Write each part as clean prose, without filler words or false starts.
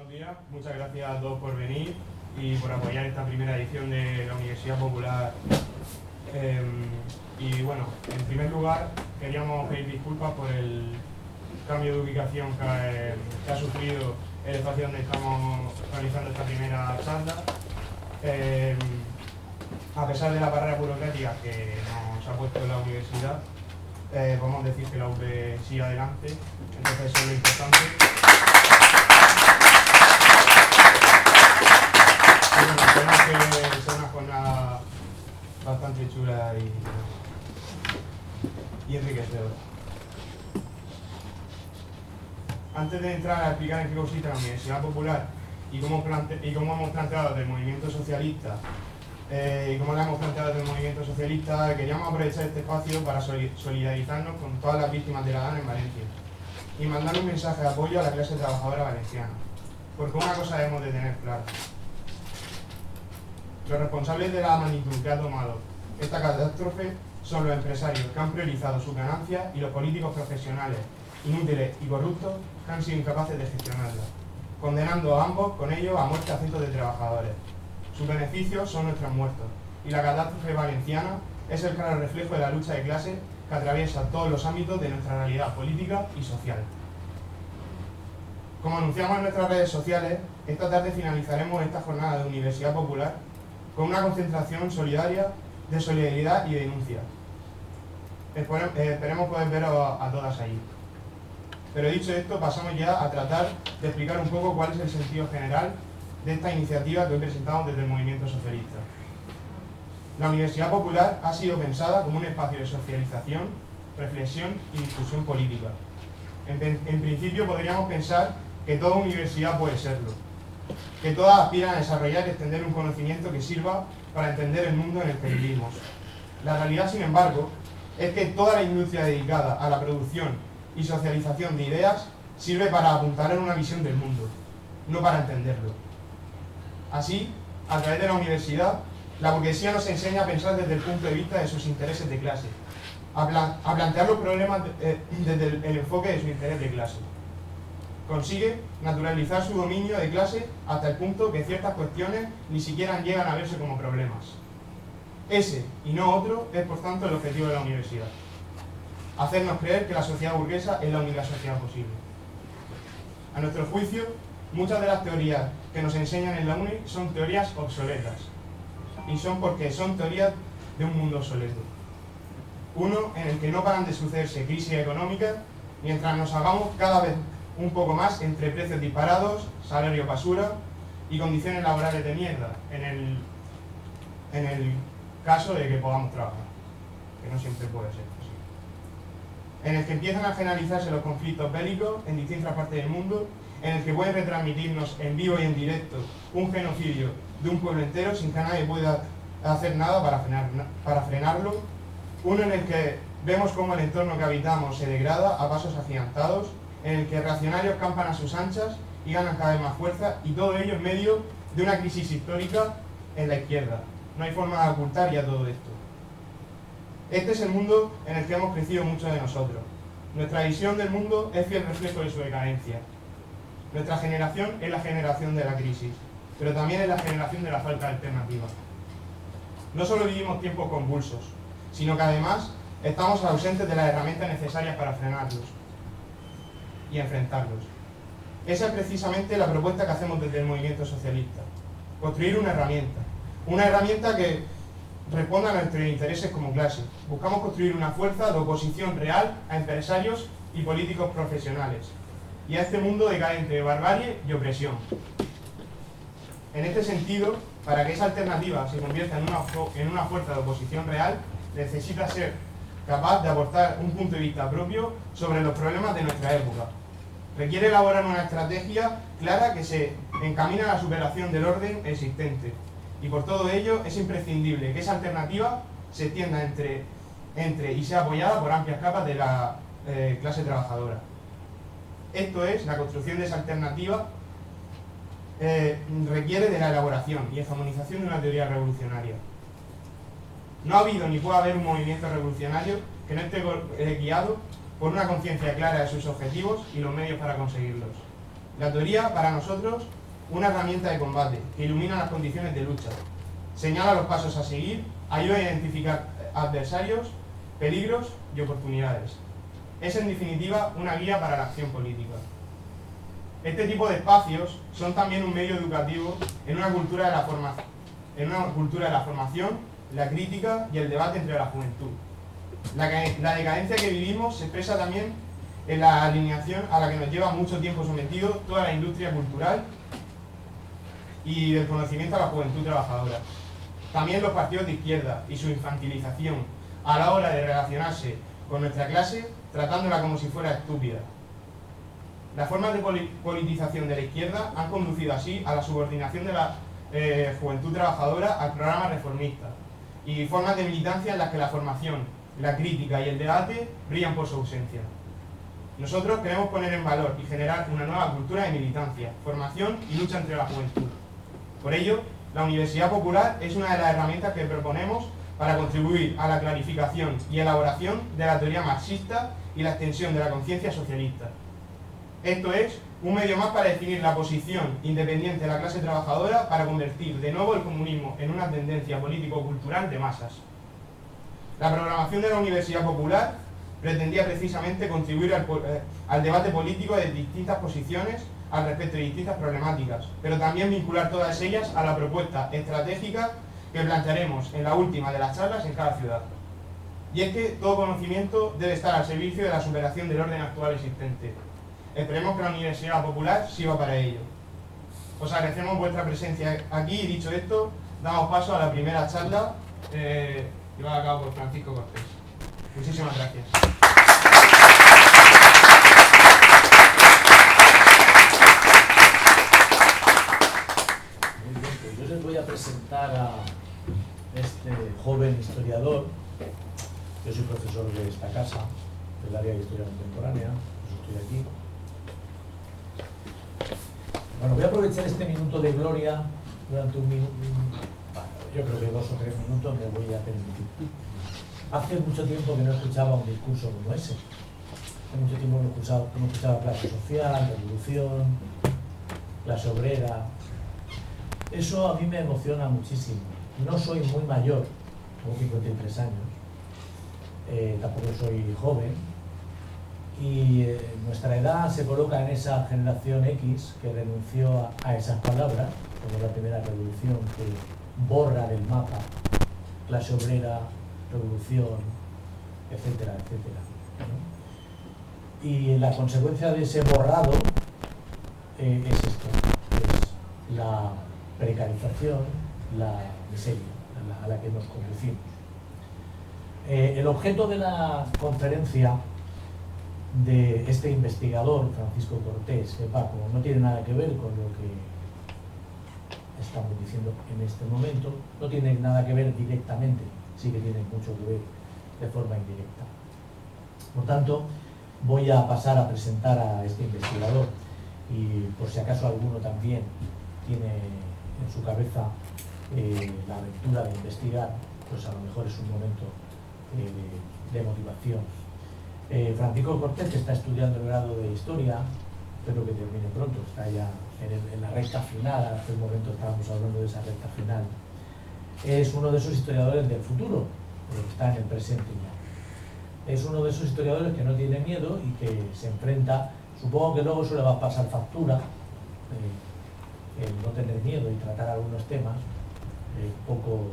Buenos días, muchas gracias a todos por venir y por apoyar esta primera edición de la Universidad Popular. Y bueno, en primer lugar queríamos pedir disculpas por el cambio de ubicación que ha sufrido el espacio donde estamos realizando esta primera charla. A pesar de la barrera burocrática que nos ha puesto la universidad, podemos decir que la UP sigue adelante, entonces eso es lo importante. Esperamos que sea una jornada bastante chula y enriquecedora. Antes de entrar a explicar en qué consiste la Universidad Popular y cómo hemos planteado desde el movimiento socialista, queríamos aprovechar este espacio para solidarizarnos con todas las víctimas de la DANA en Valencia y mandar un mensaje de apoyo a la clase trabajadora valenciana, porque una cosa debemos de tener clara: los responsables de la magnitud que ha tomado esta catástrofe son los empresarios que han priorizado sus ganancias y los políticos profesionales inútiles y corruptos que han sido incapaces de gestionarla, condenando a ambos con ello a muerte a cientos de trabajadores. Sus beneficios son nuestros muertos, y la catástrofe valenciana es el claro reflejo de la lucha de clase que atraviesa todos los ámbitos de nuestra realidad política y social. Como anunciamos en nuestras redes sociales, esta tarde finalizaremos esta jornada de Universidad Popular con una concentración solidaria de solidaridad y denuncia. Esperemos poder veros a todas allí. Pero dicho esto, pasamos ya a tratar de explicar un poco cuál es el sentido general de esta iniciativa que hoy presentamos desde el movimiento socialista. La Universidad Popular ha sido pensada como un espacio de socialización, reflexión y discusión política. En principio podríamos pensar que toda universidad puede serlo, que todas aspiran a desarrollar y extender un conocimiento que sirva para entender el mundo en el que vivimos. La realidad, sin embargo, es que toda la industria dedicada a la producción y socialización de ideas sirve para apuntalar una visión del mundo, no para entenderlo. Así, a través de la universidad, la burguesía nos enseña a pensar desde el punto de vista de sus intereses de clase, a plantear los problemas desde el enfoque de su interés de clase. Consigue naturalizar su dominio de clase hasta el punto que ciertas cuestiones ni siquiera llegan a verse como problemas. Ese, y no otro, es por tanto el objetivo de la universidad: hacernos creer que la sociedad burguesa es la única sociedad posible. A nuestro juicio, muchas de las teorías que nos enseñan en la UNI son teorías obsoletas, y son porque son teorías de un mundo obsoleto. Uno en el que no paran de sucederse crisis económicas, mientras nos hagamos cada vez un poco más entre precios disparados, salario basura y condiciones laborales de mierda, en el caso de que podamos trabajar, que no siempre puede ser posible. En el que empiezan a generalizarse los conflictos bélicos en distintas partes del mundo, en el que pueden retransmitirnos en vivo y en directo un genocidio de un pueblo entero sin que nadie pueda hacer nada para frenarlo. Uno en el que vemos cómo el entorno que habitamos se degrada a pasos agigantados, en el que reaccionarios campan a sus anchas y ganan cada vez más fuerza, y todo ello en medio de una crisis histórica en la izquierda. No hay forma de ocultar ya todo esto. Este es el mundo en el que hemos crecido muchos de nosotros. Nuestra visión del mundo es fiel reflejo de su decadencia. Nuestra generación es la generación de la crisis, pero también es la generación de la falta de alternativa. No solo vivimos tiempos convulsos, sino que además estamos ausentes de las herramientas necesarias para frenarlos y enfrentarlos. Esa es precisamente la propuesta que hacemos desde el movimiento socialista: construir una herramienta que responda a nuestros intereses como clase. Buscamos construir una fuerza de oposición real a empresarios y políticos profesionales, y a este mundo decadente de barbarie y opresión. En este sentido, para que esa alternativa se convierta en una fuerza de oposición real, necesita ser capaz de aportar un punto de vista propio sobre los problemas de nuestra época. Requiere elaborar una estrategia clara que se encamina a la superación del orden existente, y por todo ello es imprescindible que esa alternativa se extienda entre y sea apoyada por amplias capas de la clase trabajadora. Esto es, la construcción de esa alternativa requiere de la elaboración y hegemonización de una teoría revolucionaria. No ha habido ni puede haber un movimiento revolucionario que no esté guiado por una conciencia clara de sus objetivos y los medios para conseguirlos. La teoría, para nosotros, una herramienta de combate que ilumina las condiciones de lucha, señala los pasos a seguir, ayuda a identificar adversarios, peligros y oportunidades. Es, en definitiva, una guía para la acción política. Este tipo de espacios son también un medio educativo en una cultura de la formación, la crítica y el debate entre la juventud. La decadencia que vivimos se expresa también en la alineación a la que nos lleva mucho tiempo sometido toda la industria cultural y del conocimiento a la juventud trabajadora. También los partidos de izquierda y su infantilización a la hora de relacionarse con nuestra clase, tratándola como si fuera estúpida. Las formas de politización de la izquierda han conducido así a la subordinación de la juventud trabajadora al programa reformista y formas de militancia en las que la formación, la crítica y el debate brillan por su ausencia. Nosotros queremos poner en valor y generar una nueva cultura de militancia, formación y lucha entre la juventud. Por ello, la Universidad Popular es una de las herramientas que proponemos para contribuir a la clarificación y elaboración de la teoría marxista y la extensión de la conciencia socialista. Esto es un medio más para definir la posición independiente de la clase trabajadora para convertir de nuevo el comunismo en una tendencia político-cultural de masas. La programación de la Universidad Popular pretendía precisamente contribuir al debate político de distintas posiciones al respecto de distintas problemáticas, pero también vincular todas ellas a la propuesta estratégica que plantearemos en la última de las charlas en cada ciudad. Y es que todo conocimiento debe estar al servicio de la superación del orden actual existente. Esperemos que la Universidad Popular sirva para ello. Os agradecemos vuestra presencia aquí y, dicho esto, damos paso a la primera charla llevada a cabo por Francisco Cortés. Muchísimas gracias. Muy bien, pues yo les voy a presentar a este joven historiador. Yo soy profesor de esta casa, del área de Historia Contemporánea, pues estoy aquí. Bueno, voy a aprovechar este minuto de gloria durante un minuto, yo creo que 2 o 3 minutos me voy a permitir. Hace mucho tiempo que no escuchaba un discurso como ese. Hace mucho tiempo que no escuchaba clase social, revolución, clase obrera. Eso a mí me emociona muchísimo. No soy muy mayor, tengo 53 años, tampoco soy joven, y nuestra edad se coloca en esa generación X que renunció a esas palabras, como la primera revolución que borra del mapa clase obrera, revolución, etcétera, etcétera, ¿no? Y la consecuencia de ese borrado es esto, es la precarización, la miseria a la que nos conducimos. El objeto de la conferencia de este investigador, Francisco Cortés, que Paco, no tiene nada que ver con lo que estamos diciendo en este momento, no tiene nada que ver directamente, sí que tiene mucho que ver de forma indirecta. Por tanto, voy a pasar a presentar a este investigador y por si acaso alguno también tiene en su cabeza la aventura de investigar, pues a lo mejor es un momento de motivación. Francisco Cortés, que está estudiando el grado de Historia, espero que termine pronto, está ya en la recta final, hace un momento estábamos hablando de esa recta final, es uno de esos historiadores del futuro, que está en el presente ya. Es uno de esos historiadores que no tiene miedo y que se enfrenta, supongo que luego eso le va a pasar factura, el no tener miedo y tratar algunos temas, poco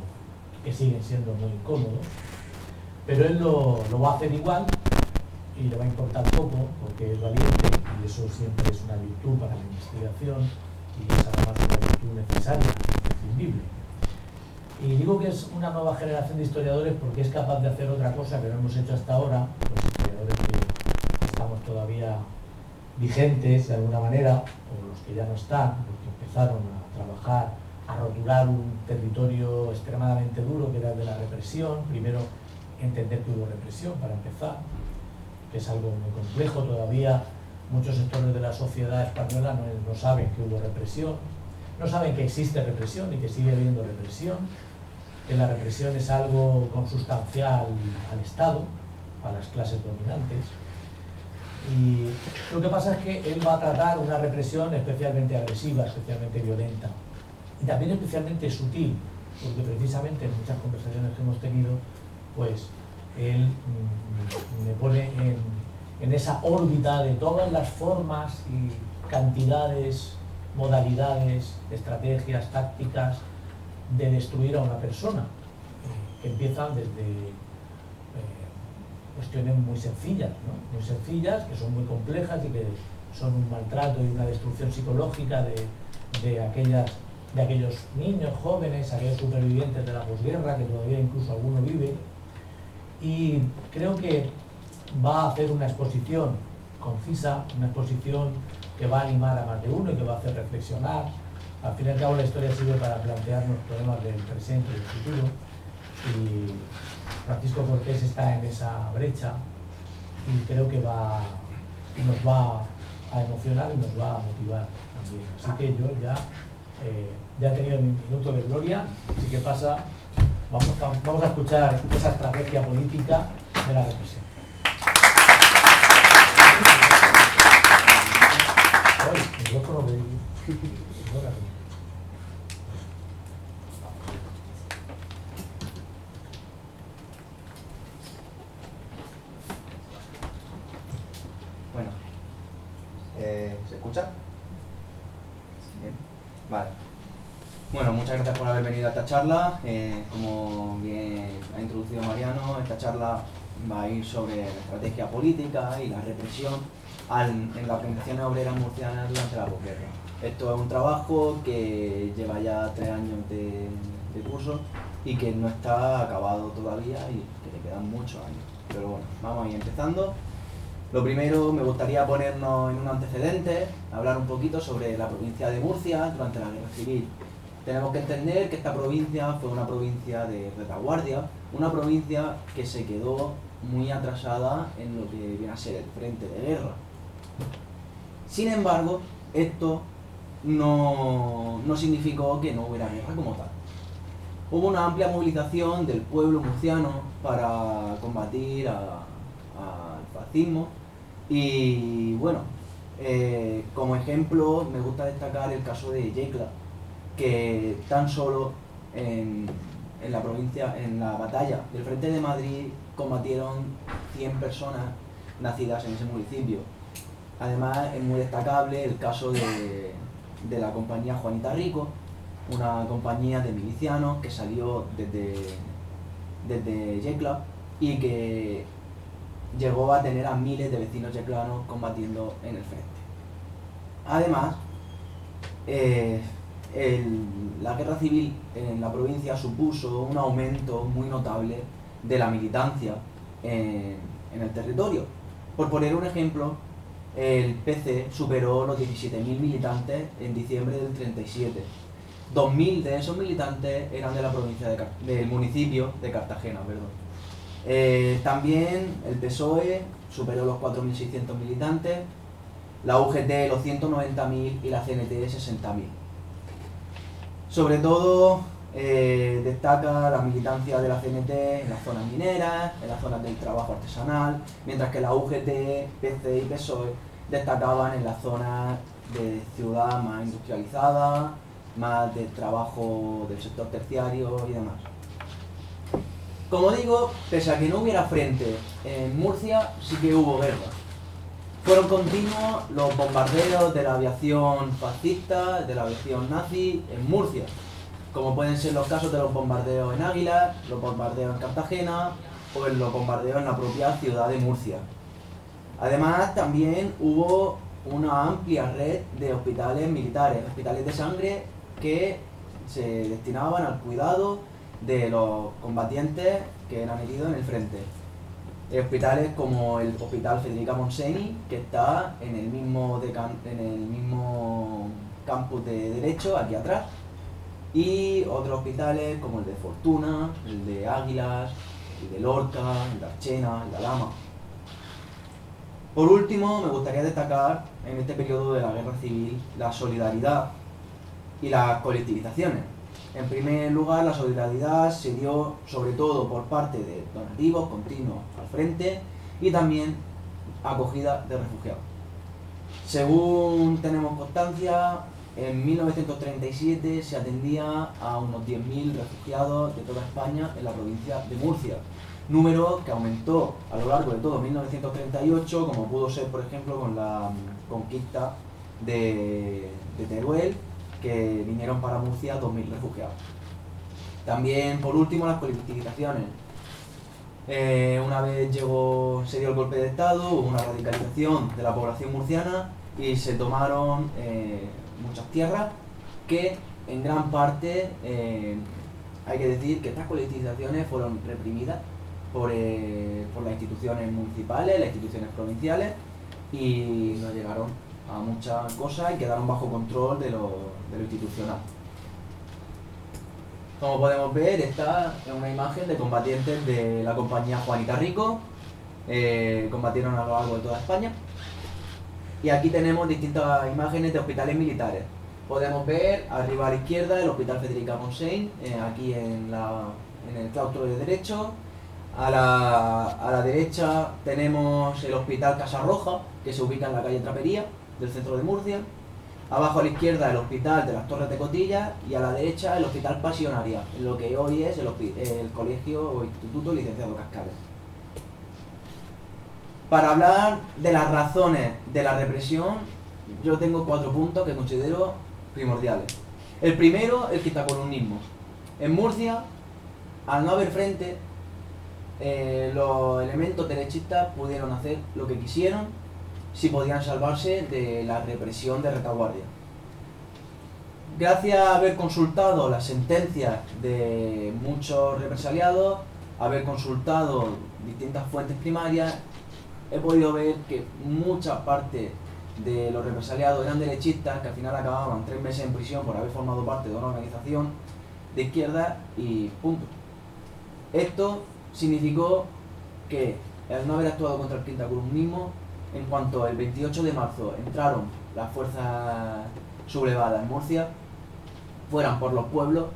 que siguen siendo muy incómodos, pero él lo va a hacer igual y le va a importar poco porque es valiente y eso siempre es una virtud para la investigación y es además una virtud necesaria, imprescindible. Y digo que es una nueva generación de historiadores porque es capaz de hacer otra cosa que no hemos hecho hasta ahora, los historiadores que estamos todavía vigentes de alguna manera, o los que ya no están, los que empezaron a trabajar, a rotular un territorio extremadamente duro que era el de la represión. Primero entender que hubo represión para empezar, que es algo muy complejo. Todavía muchos sectores de la sociedad española no saben que hubo represión, no saben que existe represión y que sigue habiendo represión, que la represión es algo consustancial al Estado, a las clases dominantes. Y lo que pasa es que él va a tratar una represión especialmente agresiva, especialmente violenta y también especialmente sutil, porque precisamente en muchas conversaciones que hemos tenido, pues él me pone en esa órbita de todas las formas y cantidades, modalidades, estrategias, tácticas de destruir a una persona, que empiezan desde cuestiones muy sencillas, ¿no? Muy sencillas, que son muy complejas y que son un maltrato y una destrucción psicológica de aquellos niños, jóvenes, aquellos supervivientes de la posguerra, que todavía incluso alguno vive. Y creo que va a hacer una exposición concisa, una exposición que va a animar a más de uno y que va a hacer reflexionar. Al fin y al cabo la historia sirve para plantearnos problemas del presente y del futuro. Y Francisco Cortés está en esa brecha y creo que nos va a emocionar y nos va a motivar también. Así que yo ya he tenido mi minuto de gloria, así que vamos a escuchar esa estrategia política de la represión. Bueno, ¿se escucha? Bien. Vale. Bueno, muchas gracias por haber venido a esta charla. Como bien ha introducido Mariano, esta charla va a ir sobre la estrategia política y la represión en las organizaciones obreras murcianas durante la posguerra. Esto es un trabajo que lleva ya 3 años de curso y que no está acabado todavía y que le quedan muchos años. Pero bueno, vamos a ir empezando. Lo primero, me gustaría ponernos en un antecedente, hablar un poquito sobre la provincia de Murcia durante la Guerra Civil. Tenemos que entender que esta provincia fue una provincia de retaguardia, una provincia que se quedó muy atrasada en lo que viene a ser el frente de guerra. Sin embargo, esto no significó que no hubiera guerra como tal. Hubo una amplia movilización del pueblo murciano para combatir al fascismo y bueno, como ejemplo me gusta destacar el caso de Yecla, que tan solo en la provincia, en la batalla del Frente de Madrid, combatieron 100 personas nacidas en ese municipio. Además es muy destacable el caso de la compañía Juanita Rico, una compañía de milicianos que salió desde Yecla y que llegó a tener a miles de vecinos yeclanos combatiendo en el frente. Además, la guerra civil en la provincia supuso un aumento muy notable de la militancia en el territorio. Por poner un ejemplo, el PC superó los 17.000 militantes en diciembre del 37. 2.000 de esos militantes eran de la provincia del municipio de Cartagena, perdón. También el PSOE superó los 4.600 militantes, la UGT los 190.000 y la CNT 60.000. Sobre todo destaca la militancia de la CNT en las zonas mineras, en las zonas del trabajo artesanal, mientras que la UGT, PC y PSOE destacaban en las zonas de ciudad más industrializada, más de trabajo del sector terciario y demás. Como digo, pese a que no hubiera frente en Murcia, sí que hubo guerra. Fueron continuos los bombardeos de la aviación fascista, de la aviación nazi en Murcia, como pueden ser los casos de los bombardeos en Águilas, los bombardeos en Cartagena o los bombardeos en la propia ciudad de Murcia. Además, también hubo una amplia red de hospitales militares, hospitales de sangre que se destinaban al cuidado de los combatientes que eran heridos en el frente. Hospitales como el Hospital Federica Montseny, que está en el mismo campus de Derecho, aquí atrás, y otros hospitales como el de Fortuna, el de Águilas, el de Lorca, el de Archena, el de Alhama. Por último, me gustaría destacar en este periodo de la Guerra Civil la solidaridad y las colectivizaciones. En primer lugar, la solidaridad se dio sobre todo por parte de donativos continuos al frente y también acogida de refugiados. Según tenemos constancia, en 1937 se atendía a unos 10.000 refugiados de toda España en la provincia de Murcia, número que aumentó a lo largo de todo 1938, como pudo ser, por ejemplo, con la conquista de Teruel, que vinieron para Murcia 2.000 refugiados. También, por último, las colectivizaciones. Una vez se dio el golpe de Estado, hubo una radicalización de la población murciana y se tomaron muchas tierras que en gran parte hay que decir que estas colectivizaciones fueron reprimidas por las instituciones municipales, las instituciones provinciales, y no llegaron a muchas cosas y quedaron bajo control de lo institucional. Como podemos ver, esta es una imagen de combatientes de la compañía Juanita Rico, combatieron a lo largo de toda España. Y aquí tenemos distintas imágenes de hospitales militares. Podemos ver arriba a la izquierda el Hospital Federica Montseny, aquí en el claustro de Derecho. A la derecha tenemos el Hospital Casa Roja, que se ubica en la calle Trapería del centro de Murcia. Abajo a la izquierda el Hospital de las Torres de Cotilla y a la derecha el Hospital Pasionaria, en lo que hoy es el Colegio o Instituto Licenciado Cascales. Para hablar de las razones de la represión, yo tengo 4 puntos que considero primordiales. El primero, el quitacomunismo. En Murcia, al no haber frente, los elementos derechistas pudieron hacer lo que quisieron si podían salvarse de la represión de retaguardia. Gracias a haber consultado las sentencias de muchos represaliados, haber consultado distintas fuentes primarias, he podido ver que mucha parte de los represaliados eran derechistas que al final acababan 3 meses en prisión por haber formado parte de una organización de izquierda y punto. Esto significó que al no haber actuado contra el quintacomunismo, en cuanto el 28 de marzo entraron las fuerzas sublevadas en Murcia, fueran por los pueblos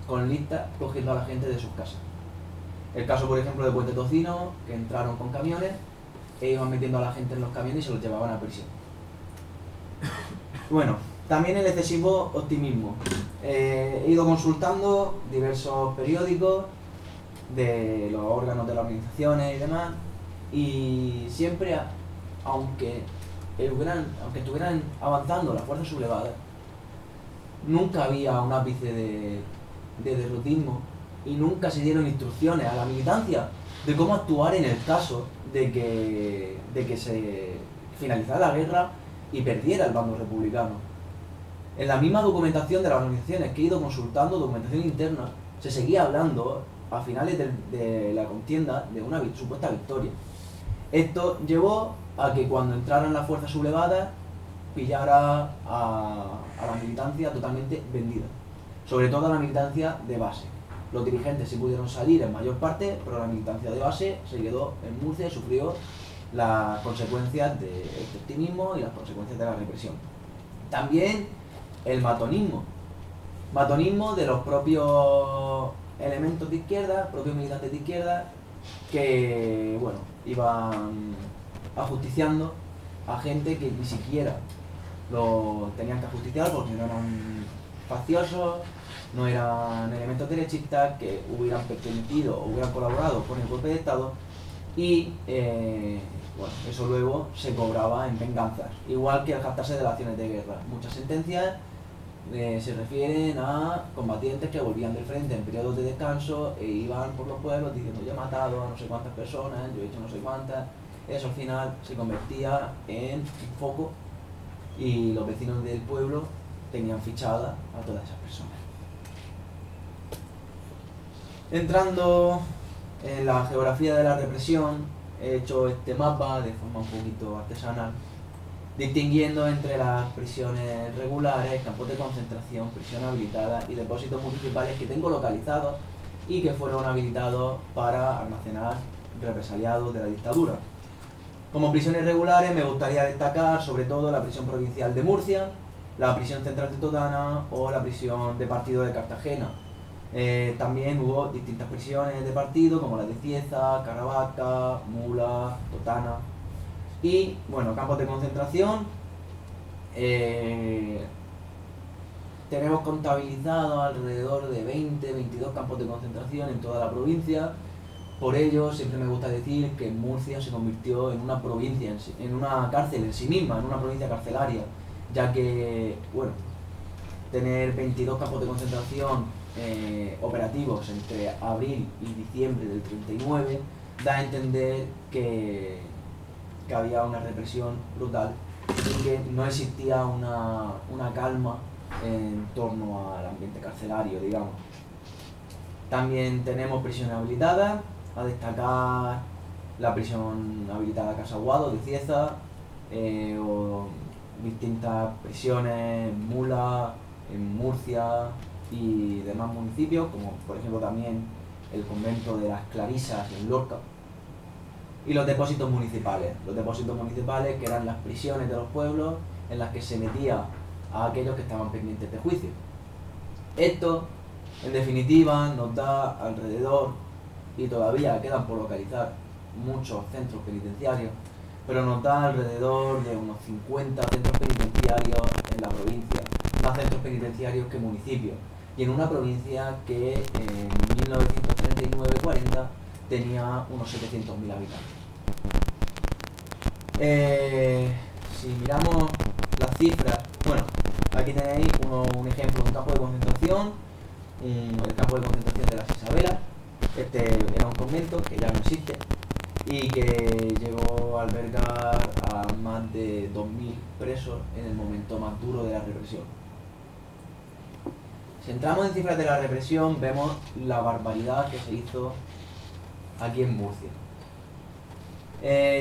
con listas cogiendo a la gente de sus casas. El caso, por ejemplo, de Puente Tocino, que entraron con camiones e iban metiendo a la gente en los camiones y se los llevaban a prisión. Bueno, también el excesivo optimismo. He ido consultando diversos periódicos de los órganos de las organizaciones y demás, y siempre, aunque estuvieran avanzando las fuerzas sublevadas, nunca había un ápice de derrotismo y nunca se dieron instrucciones a la militancia de cómo actuar en el caso de que se finalizara la guerra y perdiera el bando republicano. En la misma documentación de las organizaciones que he ido consultando, documentación interna, se seguía hablando a finales de la contienda de una supuesta victoria. Esto llevó a que cuando entraran las fuerzas sublevadas pillara a la militancia totalmente vendida, sobre todo a la militancia de base. Los dirigentes sí pudieron salir en mayor parte, pero la militancia de base se quedó en Murcia y sufrió las consecuencias del optimismo y las consecuencias de la represión. También el matonismo de los propios elementos de izquierda, propios militantes de izquierda, que bueno, iban ajusticiando a gente que ni siquiera lo tenían que ajusticiar porque no eran facciosos, no eran elementos derechistas que hubieran pertenecido o hubieran colaborado con el golpe de Estado, y bueno, eso luego se cobraba en venganzas, igual que el jactarse de las acciones de guerra. Muchas sentencias se refieren a combatientes que volvían del frente en periodos de descanso e iban por los pueblos diciendo: yo he matado a no sé cuántas personas, yo he hecho no sé cuántas. Eso al final se convertía en un foco y los vecinos del pueblo tenían fichada a todas esas personas. Entrando en la geografía de la represión, he hecho este mapa de forma un poquito artesanal, distinguiendo entre las prisiones regulares, campos de concentración, prisión habilitada y depósitos municipales que tengo localizados y que fueron habilitados para almacenar represaliados de la dictadura. Como prisiones regulares me gustaría destacar sobre todo la prisión provincial de Murcia, la prisión central de Totana o la prisión de partido de Cartagena. También hubo distintas prisiones de partido como la de Cieza, Caravaca, Mula, Totana. Y bueno, campos de concentración. Tenemos contabilizado alrededor de 20-22 campos de concentración en toda la provincia. Por ello, siempre me gusta decir que Murcia se convirtió en una provincia, en una cárcel en sí misma, en una provincia carcelaria, ya que, bueno, tener 22 campos de concentración operativos entre abril y diciembre del 39 da a entender que había una represión brutal y que no existía una calma en torno al ambiente carcelario, digamos. También tenemos prisiones habilitadas, a destacar la prisión habilitada Casa Aguado de Cieza, o distintas prisiones en Mula, en Murcia y demás municipios, como por ejemplo también el convento de las Clarisas en Lorca. Y los depósitos municipales que eran las prisiones de los pueblos en las que se metía a aquellos que estaban pendientes de juicio. Esto, en definitiva, nos da alrededor, y todavía quedan por localizar muchos centros penitenciarios, pero nos da alrededor de unos 50 centros penitenciarios en la provincia, más centros penitenciarios que municipios, y en una provincia que en 1939-40 tenía unos 700.000 habitantes. Si miramos las cifras, bueno, aquí tenéis un ejemplo de un campo de concentración, el campo de concentración de las Isabelas. Este era un convento que ya no existe y que llegó a albergar a más de 2.000 presos en el momento más duro de la represión. Si entramos en cifras de la represión, vemos la barbaridad que se hizo aquí en Murcia.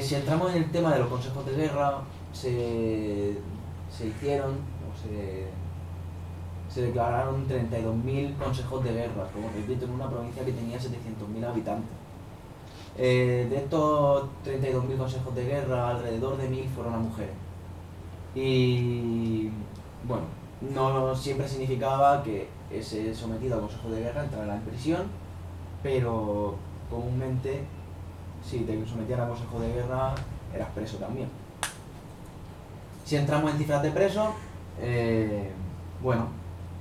Si entramos en el tema de los consejos de guerra, se hicieron, se declararon 32.000 consejos de guerra, como repito, en una provincia que tenía 700.000 habitantes. De estos 32.000 consejos de guerra, alrededor de 1.000 fueron a mujeres. Y bueno, no siempre significaba que ese sometido a consejo de guerra entrara en prisión, pero comúnmente, si te sometían a consejo de guerra, eras preso también. Si entramos en cifras de presos, bueno,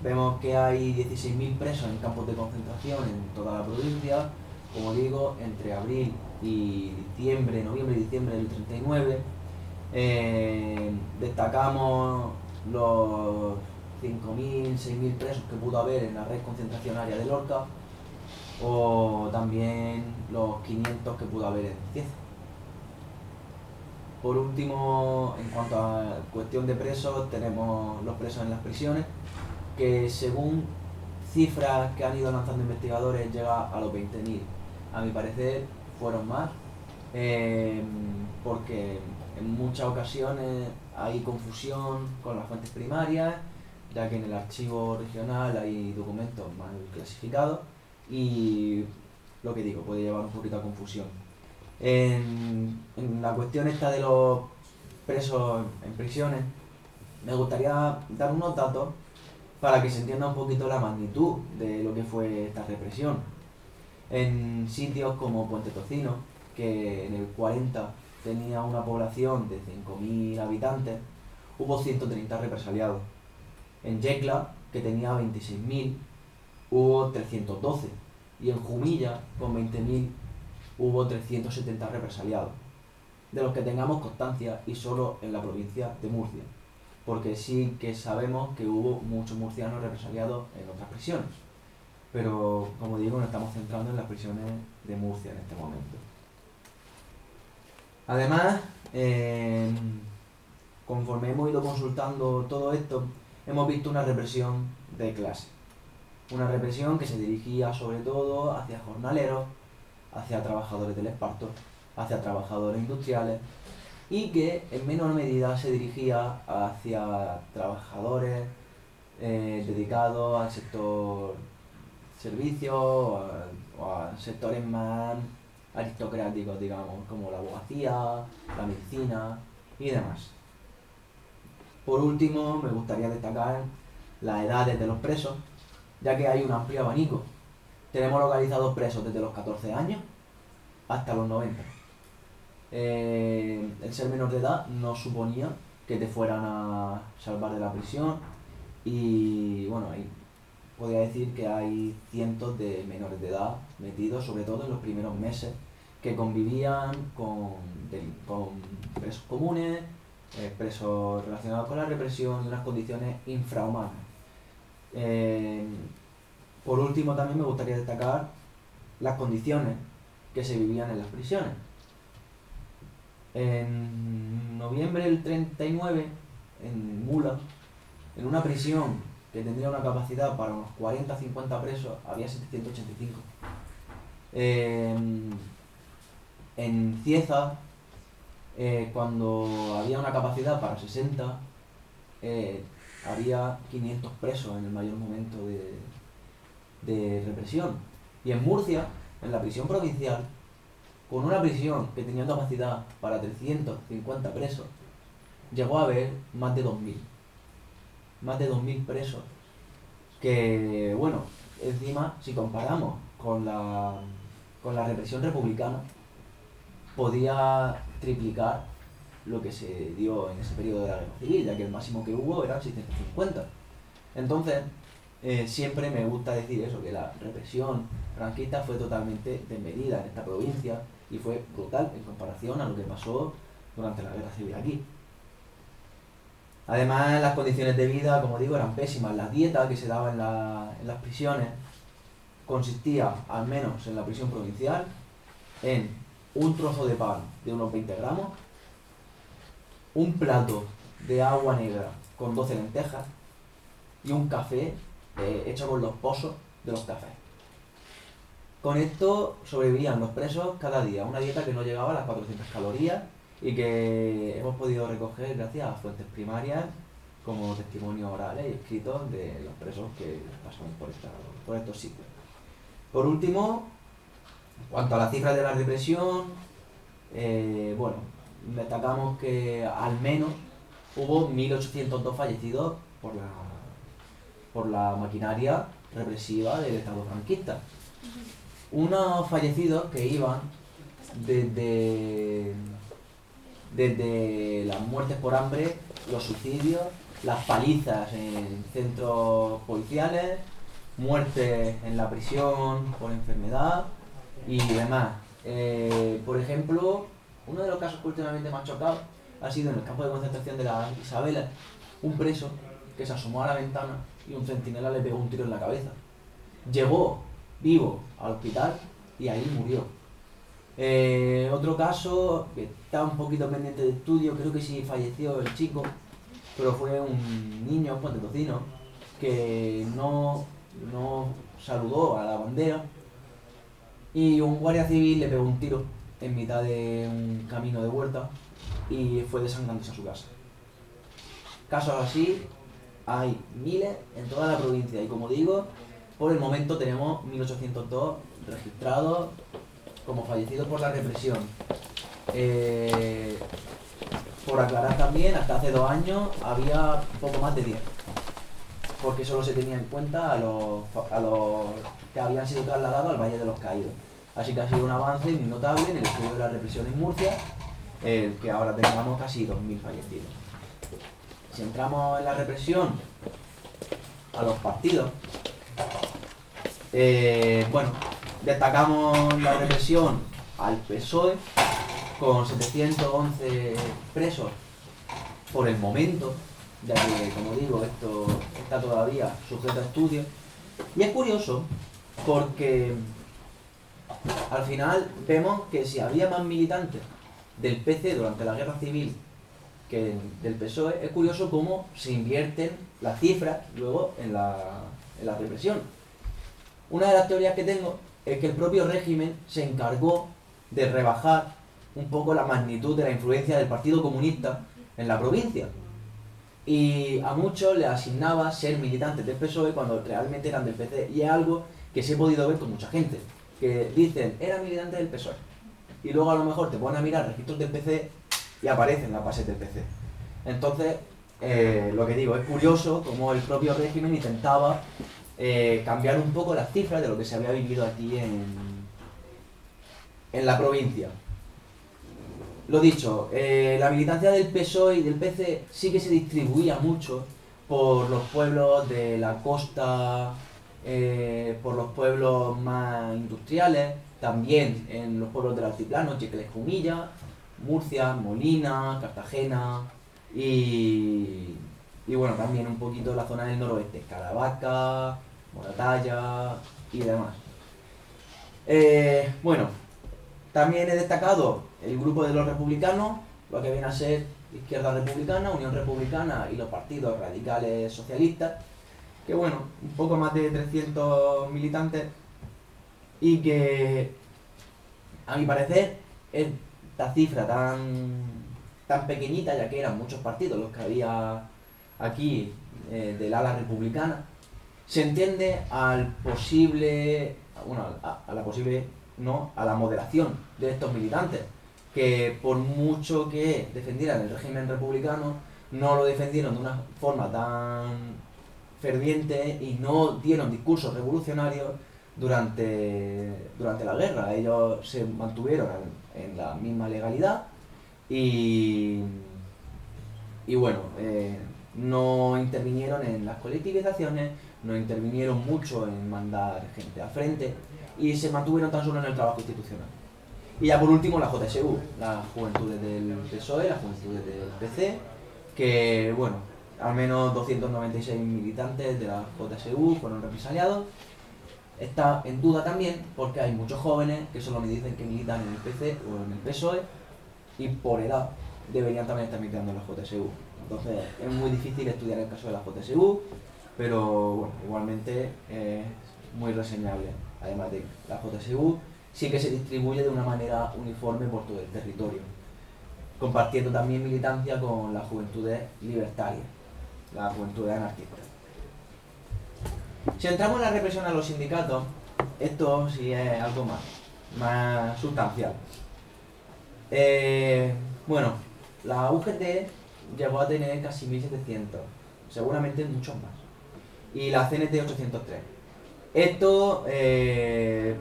vemos que hay 16.000 presos en campos de concentración en toda la provincia, como digo, entre abril y diciembre, noviembre y diciembre del 39. Destacamos los 5.000, 6.000 presos que pudo haber en la red concentracionaria de Lorca, o también los 500 que pudo haber en Cieza. Por último, en cuanto a cuestión de presos, tenemos los presos en las prisiones, que según cifras que han ido lanzando investigadores llega a los 20.000. A mi parecer fueron más, porque en muchas ocasiones hay confusión con las fuentes primarias, ya que en el archivo regional hay documentos mal clasificados y, lo que digo, puede llevar un poquito a confusión. En la cuestión esta de los presos en prisiones, me gustaría dar unos datos para que se entienda un poquito la magnitud de lo que fue esta represión. En sitios como Puente Tocino, que en el 40 tenía una población de 5.000 habitantes, hubo 130 represaliados. En Yecla, que tenía 26.000, hubo 312. Y en Jumilla, con 20.000, hubo 370 represaliados, de los que tengamos constancia, y solo en la provincia de Murcia, porque sí que sabemos que hubo muchos murcianos represaliados en otras prisiones, pero como digo, nos estamos centrando en las prisiones de Murcia en este momento. Además, conforme hemos ido consultando todo esto, hemos visto una represión de clase, una represión que se dirigía sobre todo hacia jornaleros, hacia trabajadores del esparto, hacia trabajadores industriales, y que en menor medida se dirigía hacia trabajadores dedicados al sector servicios o a sectores más aristocráticos, digamos, como la abogacía, la medicina y demás. Por último, me gustaría destacar las edades de los presos, ya que hay un amplio abanico. Tenemos localizados presos desde los 14 años hasta los 90. el ser menor de edad no suponía que te fueran a salvar de la prisión y bueno, ahí podría decir que hay cientos de menores de edad metidos, sobre todo en los primeros meses, que convivían con presos comunes, presos relacionados con la represión y unas condiciones infrahumanas. Por último, también me gustaría destacar las condiciones que se vivían en las prisiones. En noviembre del 39, en Mula, en una prisión que tendría una capacidad para unos 40-50 presos, había 785. En Cieza, cuando había una capacidad para 60, había 500 presos en el mayor momento de represión. Y en Murcia, en la prisión provincial, con una prisión que tenía capacidad para 350 presos, llegó a haber más de 2.000. Más de 2.000 presos. Que, bueno, encima, si comparamos con la represión republicana, podía triplicar lo que se dio en ese periodo de la guerra civil, ya que el máximo que hubo eran 650. Entonces, siempre me gusta decir eso, que la represión franquista fue totalmente desmedida en esta provincia y fue brutal en comparación a lo que pasó durante la guerra civil aquí. Además, las condiciones de vida, como digo, eran pésimas. La dieta que se daba en las prisiones consistía, al menos en la prisión provincial, en un trozo de pan de unos 20 gramos, un plato de agua negra con 12 lentejas y un café hecho con los pozos de los cafés. Con esto sobrevivían los presos cada día, una dieta que no llegaba a las 400 calorías y que hemos podido recoger gracias a fuentes primarias como testimonios orales y escritos de los presos que pasaron por estos sitios. Por último, en cuanto a las cifras de la represión, bueno, destacamos que al menos hubo 1.802 fallecidos por la maquinaria represiva del Estado franquista. Unos fallecidos que iban desde las muertes por hambre, los suicidios, las palizas en centros policiales, muertes en la prisión por enfermedad y demás. Por ejemplo, uno de los casos que últimamente me ha chocado ha sido en el campo de concentración de la Isabela, un preso que se asomó a la ventana y un centinela le pegó un tiro en la cabeza. Llegó vivo al hospital y ahí murió. Otro caso que está un poquito pendiente de estudio, creo que sí falleció el chico, pero fue un niño pontetocino que no saludó a la bandera y un guardia civil le pegó un tiro en mitad de un camino de vuelta y fue desangrándose a su casa. Casos así hay miles en toda la provincia y, como digo, por el momento tenemos 1.802 registrados como fallecidos por la represión. Por aclarar también, hasta hace 2 años había poco más de 10, porque solo se tenía en cuenta a los que habían sido trasladados al Valle de los Caídos. Así que ha sido un avance muy notable en el estudio de la represión en Murcia, que ahora tengamos casi 2.000 fallecidos. Si entramos en la represión a los partidos, bueno, destacamos la represión al PSOE con 711 presos por el momento, ya que, como digo, esto está todavía sujeto a estudio. Y es curioso porque al final vemos que si había más militantes del PC durante la guerra civil que del PSOE, es curioso cómo se invierten las cifras luego en la represión. Una de las teorías que tengo es que el propio régimen se encargó de rebajar un poco la magnitud de la influencia del Partido Comunista en la provincia. Y a muchos les asignaba ser militantes del PSOE cuando realmente eran del PC. Y es algo que sí he podido ver con mucha gente, que dicen, era militante del PSOE. Y luego a lo mejor te ponen a mirar registros del PC y aparecen las bases del PC. Entonces, lo que digo, es curioso cómo el propio régimen intentaba cambiar un poco las cifras de lo que se había vivido aquí en la provincia. lo dicho, la militancia del PSOE y del PC sí que se distribuía mucho por los pueblos de la costa, por los pueblos más industriales, también en los pueblos del altiplano, Yecla, Jumilla, Murcia, Molina, Cartagena y bueno, también un poquito la zona del noroeste, Caravaca, Moratalla y demás. Bueno, también he destacado el grupo de los republicanos, lo que viene a ser Izquierda Republicana, Unión Republicana y los partidos radicales socialistas, que bueno, un poco más de 300 militantes y que a mi parecer esta cifra tan pequeñita, ya que eran muchos partidos los que había aquí del ala republicana, se entiende al posible, bueno, a la posible, no, a la moderación de estos militantes, que por mucho que defendieran el régimen republicano, no lo defendieron de una forma tan ferviente y no dieron discursos revolucionarios durante la guerra. Ellos se mantuvieron en la misma legalidad y bueno, no intervinieron en las colectivizaciones, no intervinieron mucho en mandar gente al frente y se mantuvieron tan solo en el trabajo institucional. Y ya por último la JSU, las juventudes del PSOE, las juventudes del PC, que bueno, al menos 296 militantes de la JSU fueron represaliados. Está en duda también porque hay muchos jóvenes que solo me dicen que militan en el PC o en el PSOE y por edad deberían también estar militando en la JSU. Entonces es muy difícil estudiar el caso de la JSU, pero bueno, igualmente es muy reseñable. Además de la JSU sí que se distribuye de una manera uniforme por todo el territorio, compartiendo también militancia con las juventudes libertarias, las juventudes anarquistas. Si entramos en la represión a los sindicatos, esto sí es algo más sustancial. Bueno, la UGT llegó a tener casi 1.700, seguramente muchos más, y la CNT 803. Esto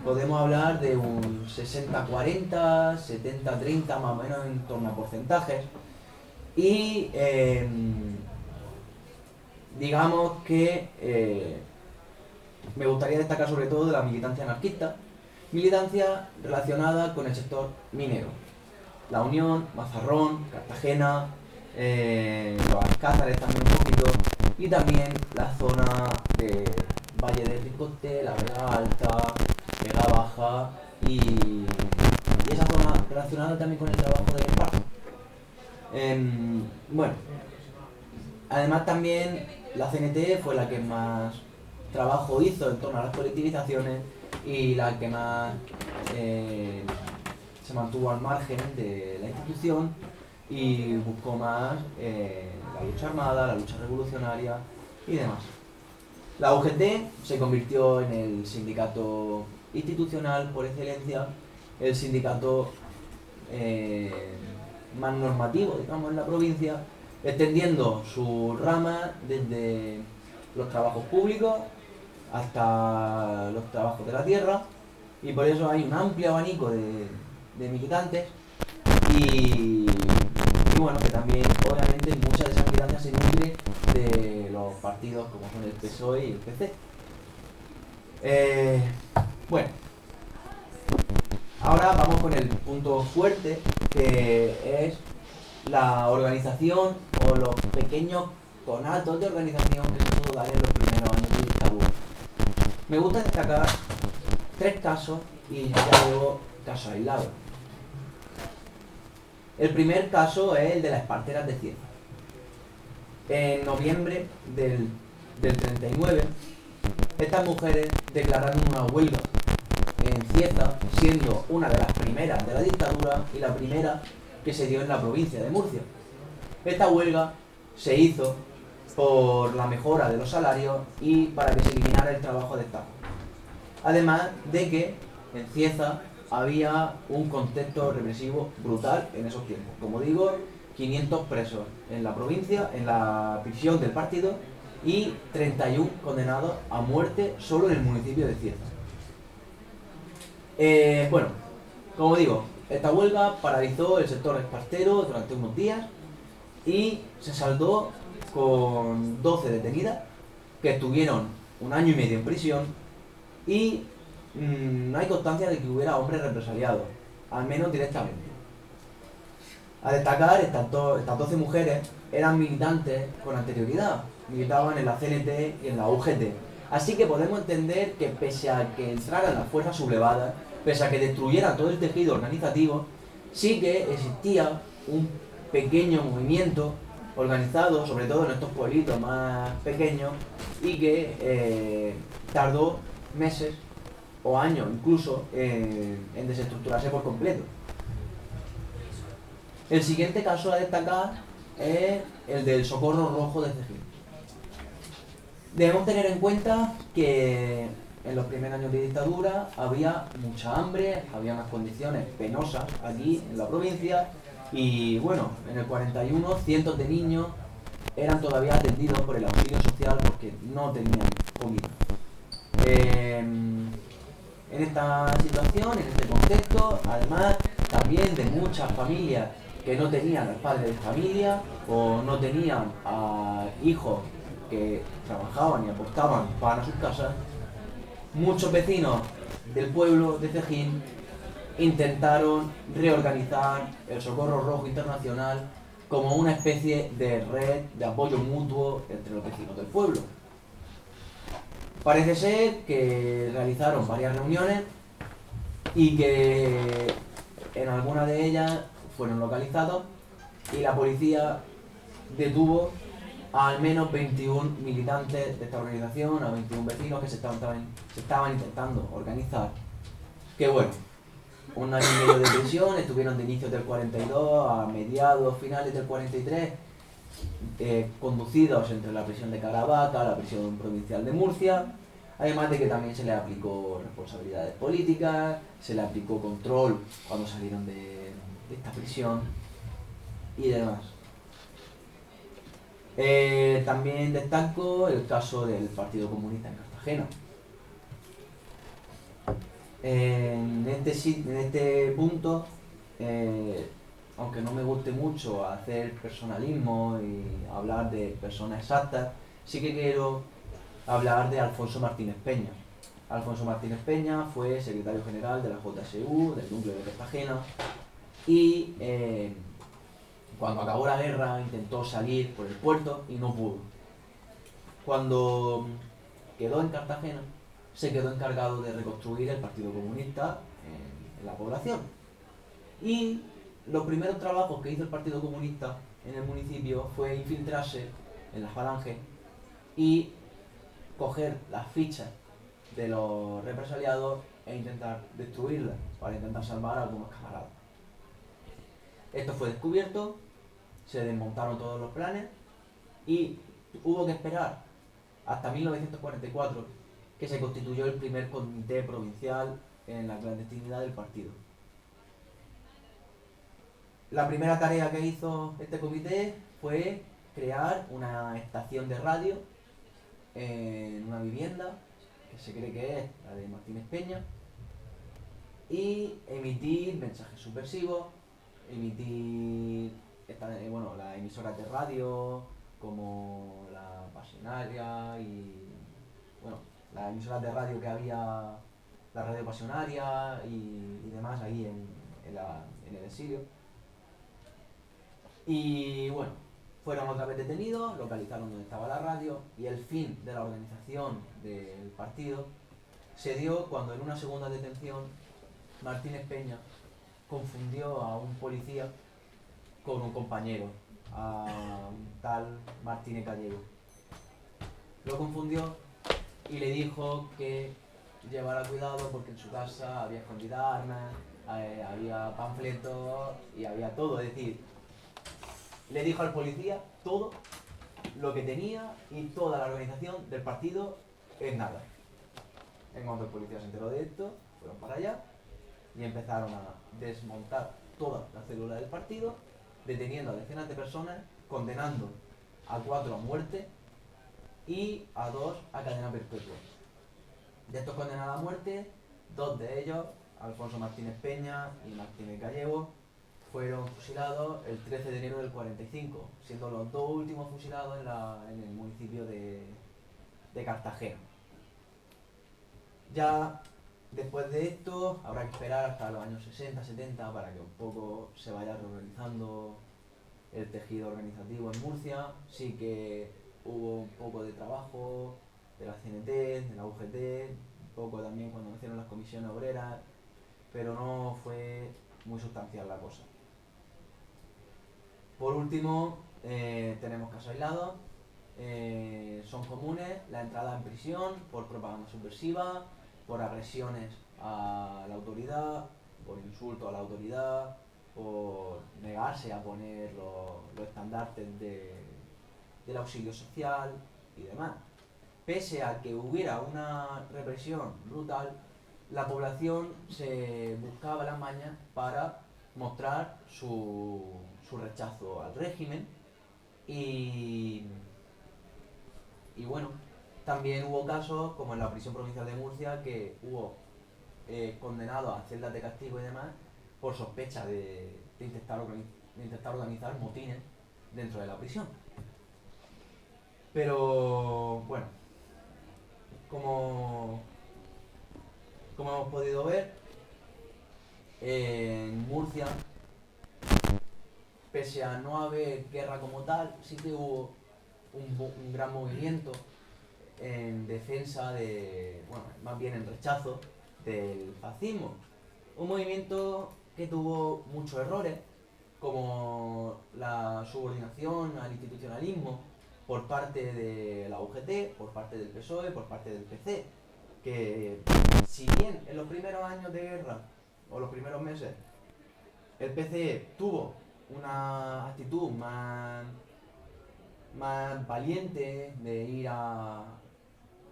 podemos hablar de un 60-40, 70-30 más o menos en torno a porcentajes. Y digamos que me gustaría destacar sobre todo de la militancia anarquista, militancia relacionada con el sector minero. La Unión, Mazarrón, Cartagena, los Alcázares también un poquito, y también la zona de Valle del Ricote, la Vega Alta, Vega Baja y esa zona relacionada también con el trabajo del esparto. Bueno, además también la CNT fue la que más trabajo hizo en torno a las colectivizaciones y la que más se mantuvo al margen de la institución y buscó más la lucha armada, la lucha revolucionaria y demás. La UGT se convirtió en el sindicato institucional por excelencia, el sindicato más normativo, digamos, en la provincia, extendiendo su rama desde los trabajos públicos hasta los trabajos de la tierra, y por eso hay un amplio abanico de militantes y bueno, que también obviamente muchas de esas militancias se nutren de los partidos como son el PSOE y el PC. Bueno, ahora vamos con el punto fuerte, que es la organización o los pequeños conatos de organización que se pudo dar en los primeros años de dictadura. Me gusta destacar 3 casos y ya luego casos aislados. El primer caso es el de las parteras de Cieza. En noviembre del 39, estas mujeres declararon una huelga en Cieza, siendo una de las primeras de la dictadura y la primera que se dio en la provincia de Murcia. Esta huelga se hizo por la mejora de los salarios y para que se eliminara el trabajo de Estado. Además de que en Cieza había un contexto represivo brutal en esos tiempos. Como digo, 500 presos en la provincia, en la prisión del partido, y 31 condenados a muerte solo en el municipio de Cieza. Bueno, como digo, Esta huelga paralizó el sector espartero durante unos días y se saldó con 12 detenidas que estuvieron 1 año y medio en prisión y no hay constancia de que hubiera hombres represaliados, al menos directamente. A destacar, estas 12 mujeres eran militantes con anterioridad, militaban en la CNT y en la UGT. Así que podemos entender que pese a que entraran las fuerzas sublevadas, pese a que destruyeran todo el tejido organizativo, sí que existía un pequeño movimiento organizado, sobre todo en estos pueblitos más pequeños, y que tardó meses o años incluso en desestructurarse por completo. El siguiente caso a destacar es el del Socorro Rojo de Cejín. Debemos tener en cuenta que en los primeros años de dictadura había mucha hambre, había unas condiciones penosas aquí en la provincia y bueno, en el 41 cientos de niños eran todavía atendidos por el auxilio social porque no tenían comida. En esta situación, en este contexto, además también de muchas familias que no tenían al padre de familia o no tenían a hijos que trabajaban y apostaban para sus casas, muchos vecinos del pueblo de Cejín intentaron reorganizar el Socorro Rojo Internacional como una especie de red de apoyo mutuo entre los vecinos del pueblo. Parece ser que realizaron varias reuniones y que en alguna de ellas fueron localizados y la policía detuvo a al menos 21 militantes de esta organización, a 21 vecinos que se estaban intentando organizar. Que bueno, 1 año y medio de prisión, estuvieron de inicios del 42 a mediados, finales del 43, conducidos entre la prisión de Caravaca, la prisión provincial de Murcia, además de que también se les aplicó responsabilidades políticas, se les aplicó control cuando salieron de esta prisión y demás. También destaco el caso del Partido Comunista en Cartagena. En este punto, aunque no me guste mucho hacer personalismo y hablar de personas exactas, sí que quiero hablar de Alfonso Martínez Peña. Alfonso Martínez Peña fue secretario general de la JSU, del núcleo de Cartagena, y cuando acabó la guerra intentó salir por el puerto y no pudo. Cuando quedó en Cartagena, se quedó encargado de reconstruir el Partido Comunista en la población. Y los primeros trabajos que hizo el Partido Comunista en el municipio fue infiltrarse en la Falange y coger las fichas de los represaliados e intentar destruirlas para intentar salvar a algunos camaradas. Esto fue descubierto, se desmontaron todos los planes y hubo que esperar hasta 1944 que se constituyó el primer comité provincial en la clandestinidad del partido. La primera tarea que hizo este comité fue crear una estación de radio en una vivienda que se cree que es la de Martínez Peña y emitir mensajes subversivos, emitir las emisoras de radio como la Pasionaria y las emisoras de radio que había, la Radio Pasionaria y demás ahí en el exilio. Y bueno, fueron otra vez detenidos, localizaron donde estaba la radio y el fin de la organización del partido se dio cuando en una segunda detención Martínez Peña confundió a un policía con un compañero, a un tal Martínez Gallego. Lo confundió y le dijo que llevara cuidado porque en su casa había escondidas armas, había panfletos y había todo, es decir, le dijo al policía todo lo que tenía y toda la organización del partido es nada. En cuanto el policía se enteró de esto, fueron para allá y empezaron a desmontar toda la célula del partido, deteniendo a decenas de personas, condenando a 4 a muerte y a 2 a cadena perpetua. De estos condenados a muerte, 2 de ellos Alfonso Martínez Peña y Martínez Gallego, fueron fusilados el 13 de enero del 45, siendo los dos últimos fusilados en el municipio de Cartagena. Ya después de esto habrá que esperar hasta los años 60-70 para que un poco se vaya reorganizando el tejido organizativo en Murcia. Sí que hubo un poco de trabajo de la CNT, de la UGT, un poco también cuando nacieron las comisiones obreras, pero no fue muy sustancial la cosa. Por último, tenemos casos aislados. Son comunes la entrada en prisión por propaganda subversiva, por agresiones a la autoridad, por insulto a la autoridad, por negarse a poner los estandartes del auxilio social y demás. Pese a que hubiera una represión brutal, la población se buscaba las mañas para mostrar su rechazo al régimen y bueno, también hubo casos, como en la prisión provincial de Murcia, que hubo condenados a celdas de castigo y demás por sospecha de intentar organizar motines dentro de la prisión. Pero bueno, como hemos podido ver, en Murcia, pese a no haber guerra como tal, sí que hubo un gran movimiento en defensa más bien en rechazo del fascismo. Un movimiento que tuvo muchos errores, como la subordinación al institucionalismo por parte de la UGT, por parte del PSOE, por parte del PC, que si bien en los primeros años de guerra, o los primeros meses, el PC tuvo una actitud más valiente de ir a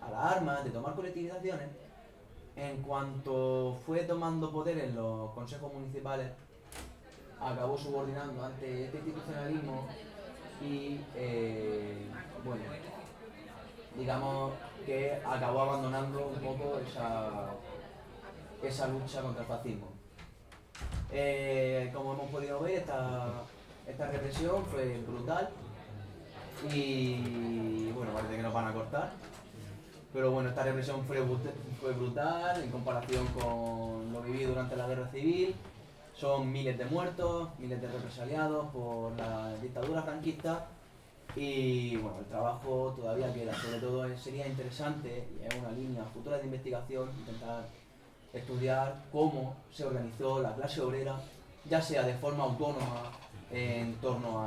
las armas, de tomar colectivizaciones, en cuanto fue tomando poder en los consejos municipales, acabó subordinando ante este institucionalismo y, bueno, digamos que acabó abandonando un poco esa lucha contra el fascismo. Como hemos podido ver, esta represión fue brutal y, bueno, parece que nos van a cortar. Pero bueno, esta represión fue brutal en comparación con lo vivido durante la guerra civil. Son miles de muertos, miles de represaliados por la dictadura franquista. Y bueno, el trabajo todavía queda. Sobre todo sería interesante, y es una línea futura de investigación, intentar estudiar cómo se organizó la clase obrera, ya sea de forma autónoma en torno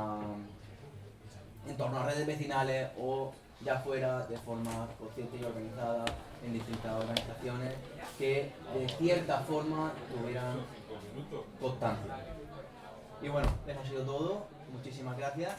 a redes vecinales o ya fuera de forma consciente y organizada en distintas organizaciones que de cierta forma tuvieran constancia. Y bueno, eso ha sido todo. Muchísimas gracias.